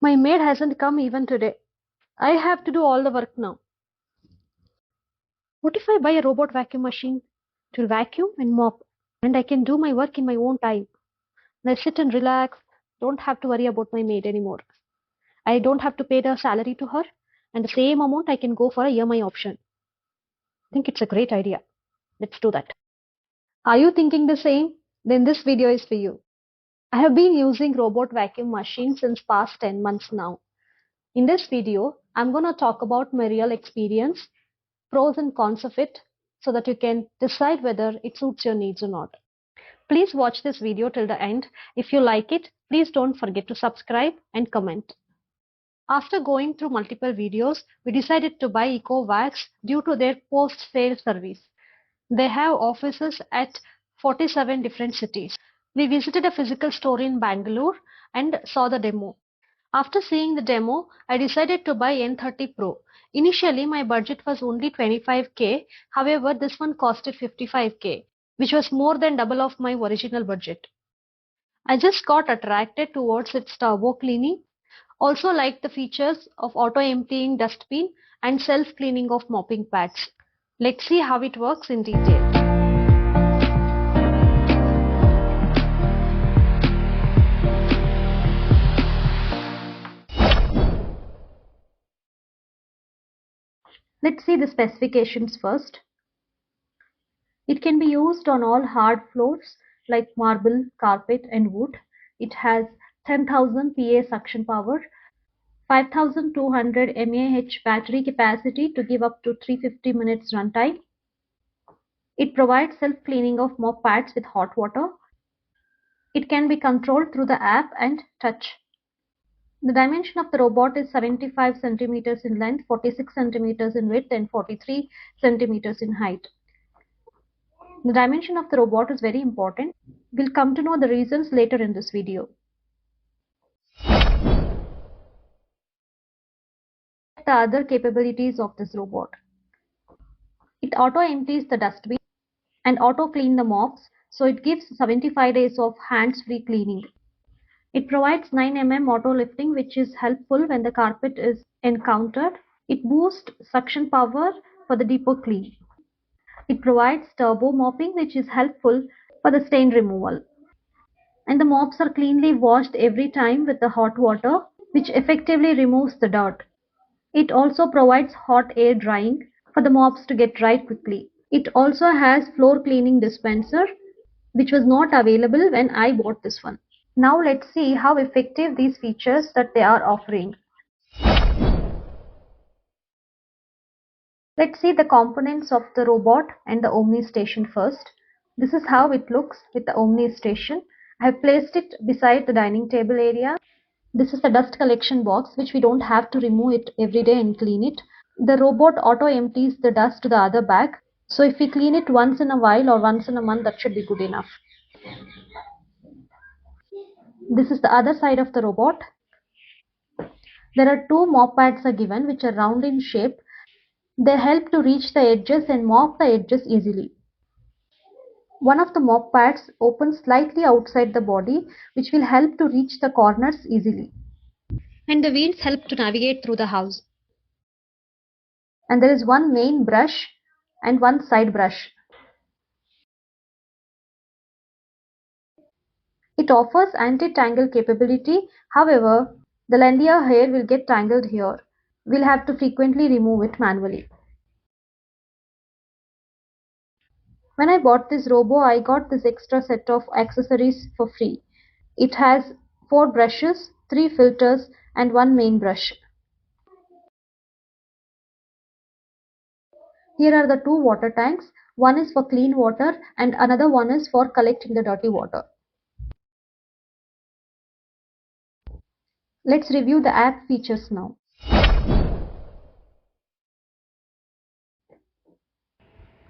My maid hasn't come even today. I have to do all the work now. What if I buy a robot vacuum machine? It will vacuum and mop, and I can do my work in my own time. And I sit and relax, don't have to worry about my maid anymore. I don't have to pay the salary to her, and the same amount I can go for a EMI option. I think it's a great idea. Let's do that. Are you thinking the same? Then this video is for you. I have been using robot vacuum machine since past 10 months now. In this video, I'm going to talk about my real experience, pros and cons of it, so that you can decide whether it suits your needs or not. Please watch this video till the end. If you like it, please don't forget to subscribe and comment. After going through multiple videos, we decided to buy Ecovacs due to their post-sale service. They have offices at 47 different cities. We visited a physical store in Bangalore and saw the demo. After seeing the demo, I decided to buy N30 Pro. Initially, my budget was only 25k. However, this one costed 55k, which was more than double of my original budget. I just got attracted towards its turbo cleaning. Also liked the features of auto emptying dustbin and self cleaning of mopping pads. Let's see how it works in detail. Let's see the specifications first. It can be used on all hard floors like marble, carpet and wood. It has 10,000 PA suction power, 5200 mAh battery capacity to give up to 350 minutes runtime. It provides self-cleaning of mop pads with hot water. It can be controlled through the app and touch. The dimension of the robot is 75 centimeters in length, 46 centimeters in width and 43 centimeters in height. The dimension of the robot is very important. We'll come to know the reasons later in this video. The other capabilities of this robot. It auto empties the dustbin and auto clean the mops, so it gives 75 days of hands-free cleaning. It provides 9 mm auto lifting, which is helpful when the carpet is encountered. It boosts suction power for the deeper clean. It provides turbo mopping, which is helpful for the stain removal. And the mops are cleanly washed every time with the hot water, which effectively removes the dirt. It also provides hot air drying for the mops to get dry quickly. It also has floor cleaning dispenser, which was not available when I bought this one. Now let's see how effective these features that they are offering. Let's see the components of the robot and the Omni station first. This is how it looks with the Omni station. I have placed it beside the dining table area. This is the dust collection box, which we don't have to remove it every day and clean it. The robot auto empties the dust to the other bag. So if we clean it once in a while or once in a month, that should be good enough. This is the other side of the robot. There are two mop pads are given, which are round in shape. They help to reach the edges and mop the edges easily. One of the mop pads opens slightly outside the body, which will help to reach the corners easily. And the wheels help to navigate through the house. And there is one main brush and one side brush. It offers anti-tangle capability. However, the Landia hair will get tangled here. We'll have to frequently remove it manually. When I bought this Robo, I got this extra set of accessories for free. It has 4 brushes, 3 filters and 1 main brush. Here are the 2 water tanks. One is for clean water and another one is for collecting the dirty water. Let's review the app features now.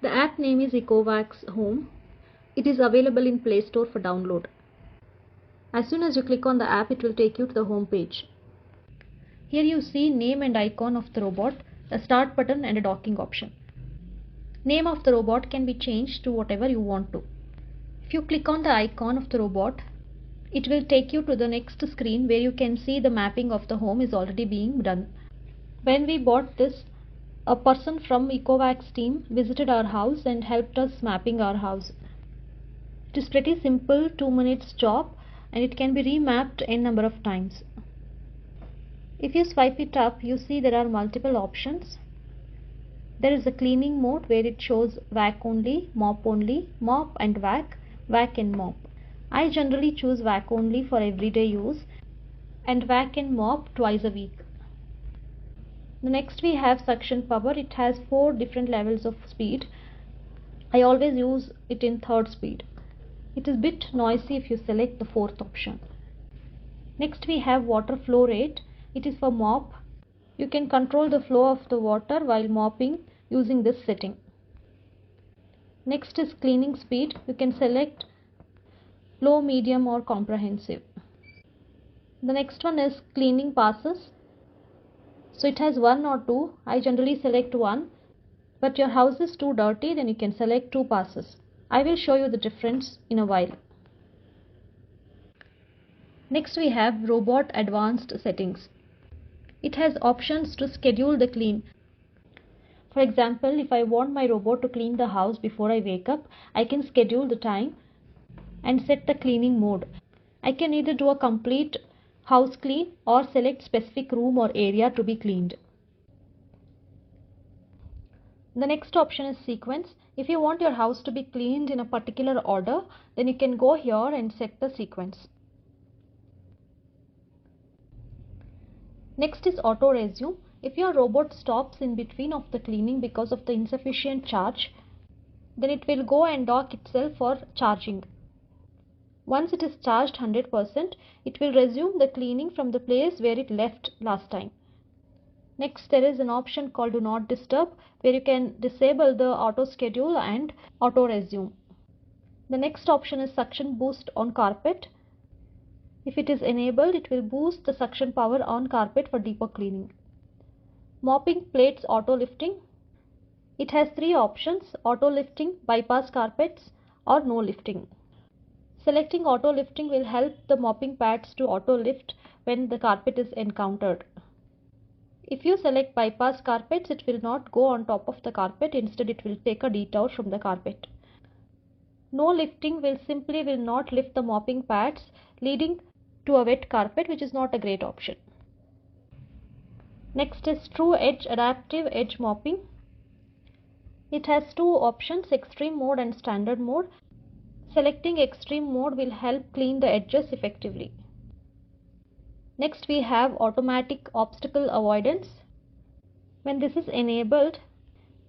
The app name is Ecovacs Home. It is available in Play Store for download. As soon as you click on the app, it will take you to the home page. Here you see name and icon of the robot, a start button and a docking option. Name of the robot can be changed to whatever you want to. If you click on the icon of the robot, It will take you to the next screen where you can see the mapping of the home is already being done. When we bought this, a person from Ecovacs team visited our house and helped us mapping our house. It is pretty simple 2 minutes job and it can be remapped n number of times. If you swipe it up, you see there are multiple options. There is a cleaning mode where it shows vac only, mop and vac and mop. I generally choose vac only for everyday use and vac and mop twice a week. The next we have suction power. It has 4 different levels of speed. I always use it in 3rd speed. It is a bit noisy if you select the 4th option. Next we have water flow rate. It is for mop. You can control the flow of the water while mopping using this setting. Next is cleaning speed. You can select low, medium or comprehensive. The next one is cleaning passes. So it has 1 or 2. I generally select 1. But your house is too dirty, then you can select 2 passes. I will show you the difference in a while. Next we have robot advanced settings. It has options to schedule the clean. For example, if I want my robot to clean the house before I wake up, I can schedule the time and set the cleaning mode. I can either do a complete house clean or select specific room or area to be cleaned. The next option is sequence. If you want your house to be cleaned in a particular order, then you can go here and set the sequence. Next is auto resume. If your robot stops in between of the cleaning because of the insufficient charge, then it will go and dock itself for charging. Once it is charged 100%, it will resume the cleaning from the place where it left last time. Next, there is an option called do not disturb where you can disable the auto schedule and auto resume. The next option is suction boost on carpet. If it is enabled, it will boost the suction power on carpet for deeper cleaning. Mopping plates auto lifting. It has 3 options: auto lifting, bypass carpets or no lifting. Selecting auto lifting will help the mopping pads to auto lift when the carpet is encountered. If you select bypass carpets, it will not go on top of the carpet, instead it will take a detour from the carpet. No lifting will not lift the mopping pads, leading to a wet carpet, which is not a great option. Next is TruEdge adaptive edge mopping. It has 2 options, extreme mode and standard mode. Selecting extreme mode will help clean the edges effectively. Next we have automatic obstacle avoidance. When this is enabled,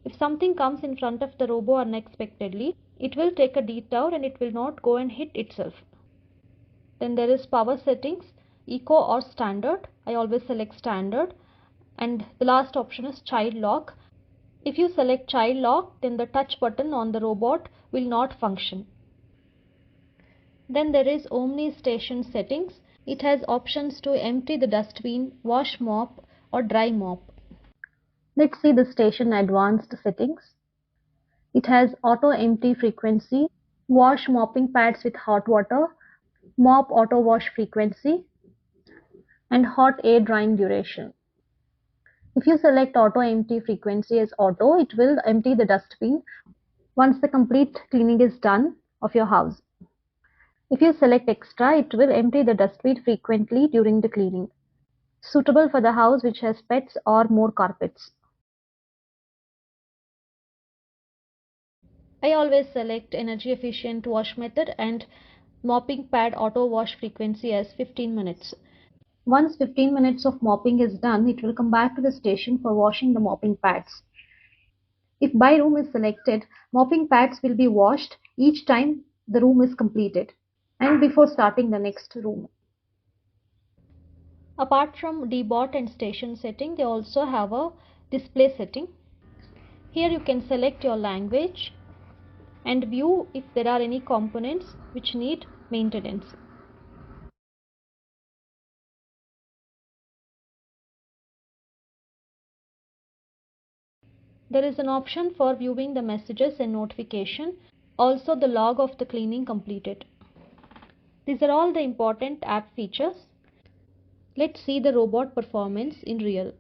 if something comes in front of the robo unexpectedly, it will take a detour and it will not go and hit itself. Then there is power settings, eco or standard. I always select standard. And the last option is child lock. If you select child lock, then the touch button on the robot will not function. Then there is Omni station settings. It has options to empty the dustbin, wash mop or dry mop. Let's see the station advanced settings. It has auto empty frequency, wash mopping pads with hot water, mop auto wash frequency, and hot air drying duration. If you select auto empty frequency as auto, it will empty the dustbin once the complete cleaning is done of your house. If you select extra, it will empty the dustbin frequently during the cleaning. Suitable for the house which has pets or more carpets. I always select energy efficient wash method and mopping pad auto wash frequency as 15 minutes. Once 15 minutes of mopping is done, it will come back to the station for washing the mopping pads. If by room is selected, mopping pads will be washed each time the room is completed and before starting the next room. Apart from Deebot and station setting, they also have a display setting. Here you can select your language and view if there are any components which need maintenance. There is an option for viewing the messages and notification, also the log of the cleaning completed. These are all the important app features. Let's see the robot performance in real.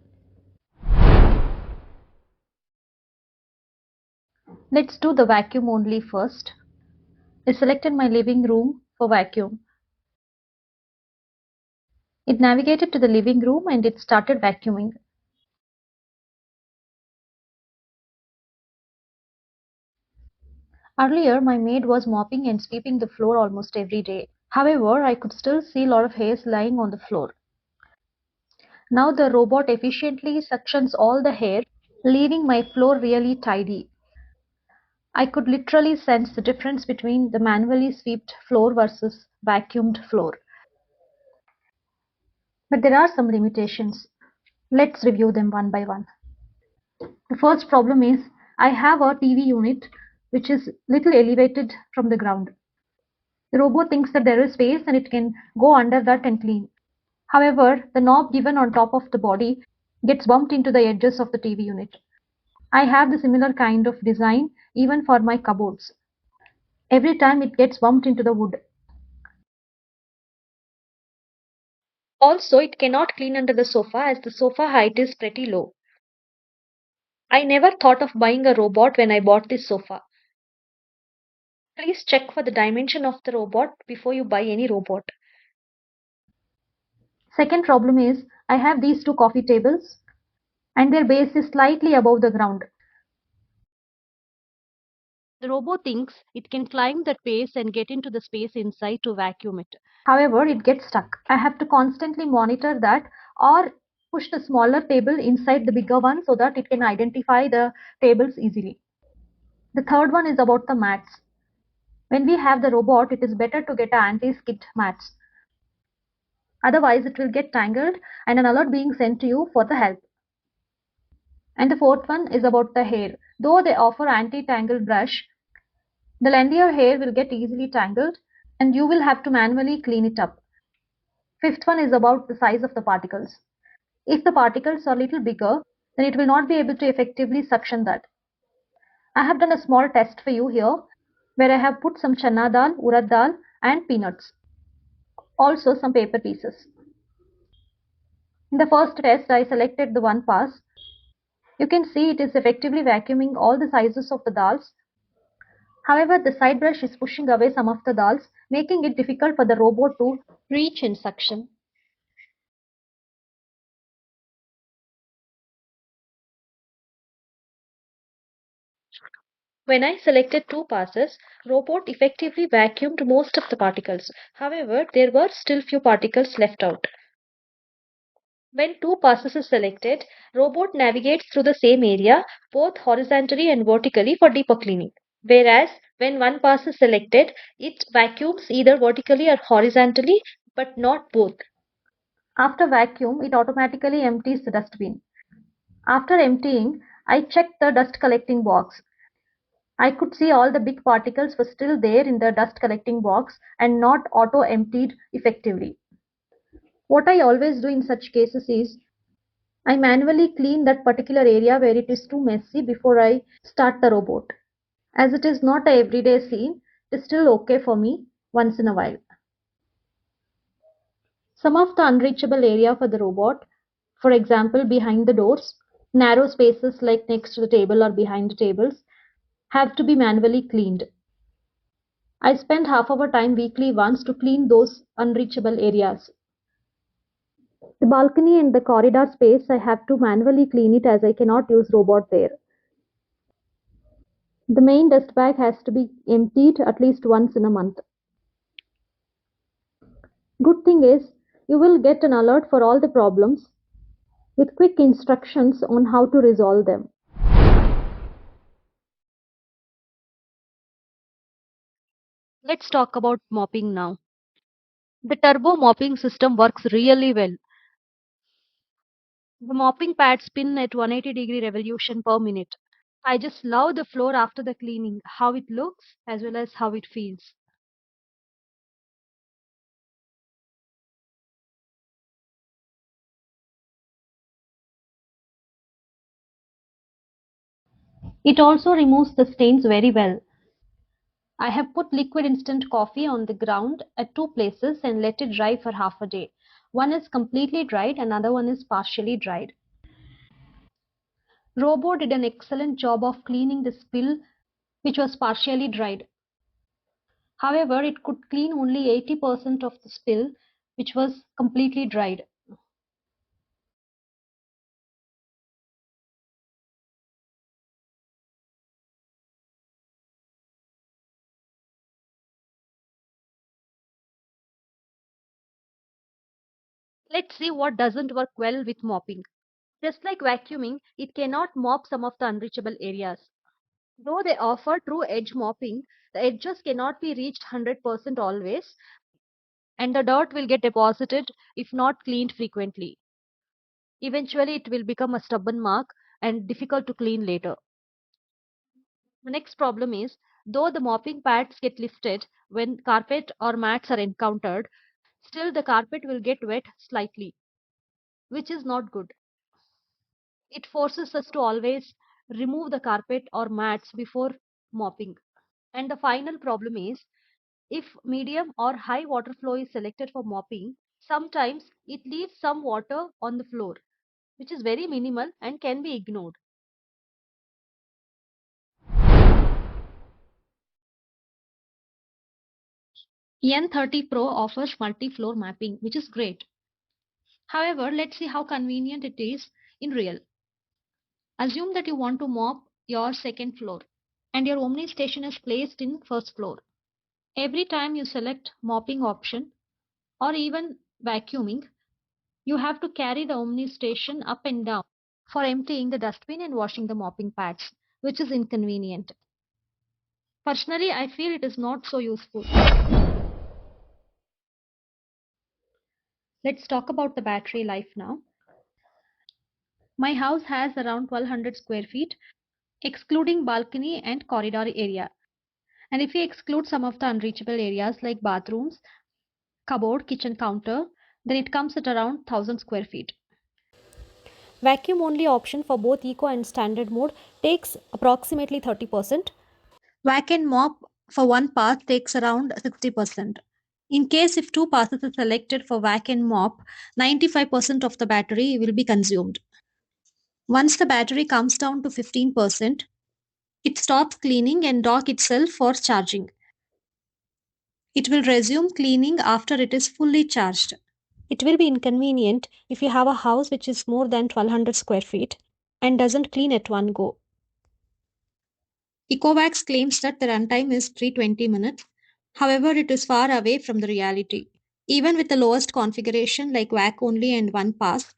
Let's do the vacuum only first. I selected my living room for vacuum. It navigated to the living room and it started vacuuming. Earlier, my maid was mopping and sweeping the floor almost every day. However, I could still see a lot of hairs lying on the floor. Now the robot efficiently suctions all the hair, leaving my floor really tidy. I could literally sense the difference between the manually swept floor versus vacuumed floor. But there are some limitations. Let's review them one by one. The first problem is I have a TV unit which is little elevated from the ground. The robot thinks that there is space and it can go under that and clean. However, the knob given on top of the body gets bumped into the edges of the TV unit. I have the similar kind of design even for my cupboards. Every time it gets bumped into the wood. Also, it cannot clean under the sofa as the sofa height is pretty low. I never thought of buying a robot when I bought this sofa. Please check for the dimension of the robot before you buy any robot. Second problem is I have these two coffee tables and their base is slightly above the ground. The robot thinks it can climb that base and get into the space inside to vacuum it. However, it gets stuck. I have to constantly monitor that or push the smaller table inside the bigger one so that it can identify the tables easily. The third one is about the mats. When we have the robot, it is better to get anti-skid mats. Otherwise, it will get tangled and an alert being sent to you for the help. And the fourth one is about the hair. Though they offer anti-tangle brush, the lengthier hair will get easily tangled and you will have to manually clean it up. Fifth one is about the size of the particles. If the particles are a little bigger, then it will not be able to effectively suction that. I have done a small test for you here where I have put some chana dal, urad dal and peanuts. Also some paper pieces. In the first test, I selected the one pass. You can see it is effectively vacuuming all the sizes of the dals. However, the side brush is pushing away some of the dals, making it difficult for the robot to reach in suction. When I selected two passes, robot effectively vacuumed most of the particles. However, there were still few particles left out. When two passes is selected, robot navigates through the same area both horizontally and vertically for deeper cleaning. Whereas when one pass is selected, it vacuums either vertically or horizontally, but not both. After vacuum, it automatically empties the dustbin. After emptying, I checked the dust collecting box. I could see all the big particles were still there in the dust collecting box and not auto emptied effectively. What I always do in such cases is I manually clean that particular area where it is too messy before I start the robot. As it is not a everyday scene, it is still okay for me once in a while. Some of the unreachable area for the robot, for example behind the doors, narrow spaces like next to the table or behind the tables, have to be manually cleaned. I spend half of our time weekly once to clean those unreachable areas. The balcony and the corridor space I have to manually clean it as I cannot use robot there. The main dust bag has to be emptied at least once in a month. Good thing is you will get an alert for all the problems with quick instructions on how to resolve them. Let's talk about mopping now. The turbo mopping system works really well. The mopping pads spin at 180-degree revolution per minute. I just love the floor after the cleaning, how it looks as well as how it feels. It also removes the stains very well. I have put liquid instant coffee on the ground at two places and let it dry for half a day. One is completely dried, another one is partially dried. Robo did an excellent job of cleaning the spill, which was partially dried. However, it could clean only 80% of the spill, which was completely dried. Let's see what doesn't work well with mopping. Just like vacuuming, it cannot mop some of the unreachable areas. Though they offer TruEdge mopping, the edges cannot be reached 100% always, and the dirt will get deposited if not cleaned frequently. Eventually, it will become a stubborn mark and difficult to clean later. The next problem is, though the mopping pads get lifted when carpet or mats are encountered, still the carpet will get wet slightly, which is not good. It forces us to always remove the carpet or mats before mopping. And the final problem is, if medium or high water flow is selected for mopping, sometimes it leaves some water on the floor, which is very minimal and can be ignored. N30 Pro offers multi-floor mapping, which is great. However, let's see how convenient it is in real. Assume that you want to mop your second floor and your Omni station is placed in first floor. Every time you select mopping option or even vacuuming, you have to carry the Omni station up and down for emptying the dustbin and washing the mopping pads, which is inconvenient. Personally, I feel it is not so useful. Let's talk about the battery life now. My house has around 1200 square feet, excluding balcony and corridor area. And if we exclude some of the unreachable areas like bathrooms, cupboard, kitchen counter, then it comes at around 1000 square feet. Vacuum only option for both eco and standard mode takes approximately 30%. Vac and mop for one pass takes around 60%. In case if two passes are selected for vac and mop, 95% of the battery will be consumed. Once the battery comes down to 15%, it stops cleaning and dock itself for charging. It will resume cleaning after it is fully charged. It will be inconvenient if you have a house which is more than 1200 square feet and doesn't clean at one go. Ecovacs claims that the runtime is 320 minutes. However, it is far away from the reality. Even with the lowest configuration like vac only and one pass,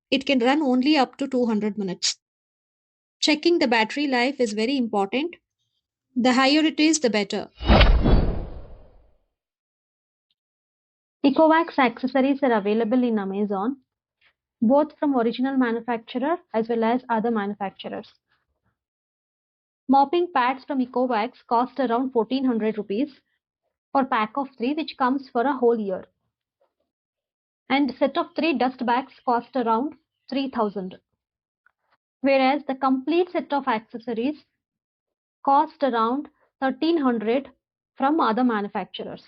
it can run only up to 200 minutes. Checking the battery life is very important. The higher it is, the better. Ecovacs accessories are available in Amazon, both from original manufacturer as well as other manufacturers. Mopping pads from Ecovacs cost around 1400 rupees for pack of 3, which comes for a whole year. And set of 3 dust bags cost around 3000. Whereas the complete set of accessories cost around 1300 from other manufacturers.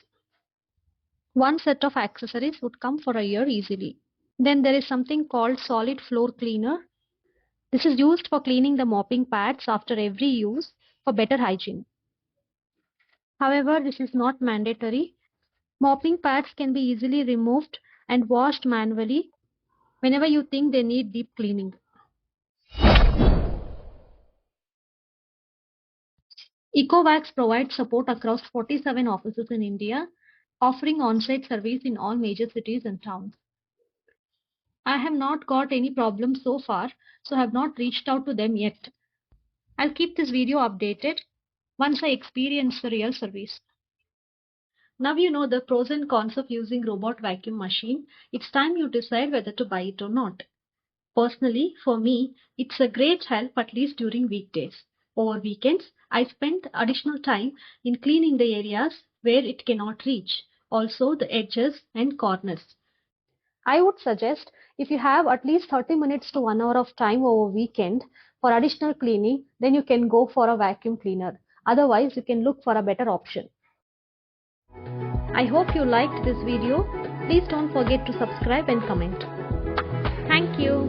One set of accessories would come for a year easily. Then there is something called solid floor cleaner. This is used for cleaning the mopping pads after every use for better hygiene. However, this is not mandatory. Mopping pads can be easily removed and washed manually whenever you think they need deep cleaning. Ecovacs provides support across 47 offices in India, offering on-site service in all major cities and towns. I have not got any problems so far, so have not reached out to them yet. I'll keep this video updated once I experience the real service. Now you know the pros and cons of using robot vacuum machine. It's time you decide whether to buy it or not. Personally, for me, it's a great help at least during weekdays. Over weekends, I spend additional time in cleaning the areas where it cannot reach, also the edges and corners. I would suggest if you have at least 30 minutes to 1 hour of time over weekend for additional cleaning, then you can go for a vacuum cleaner. Otherwise, you can look for a better option. I hope you liked this video. Please don't forget to subscribe and comment. Thank you.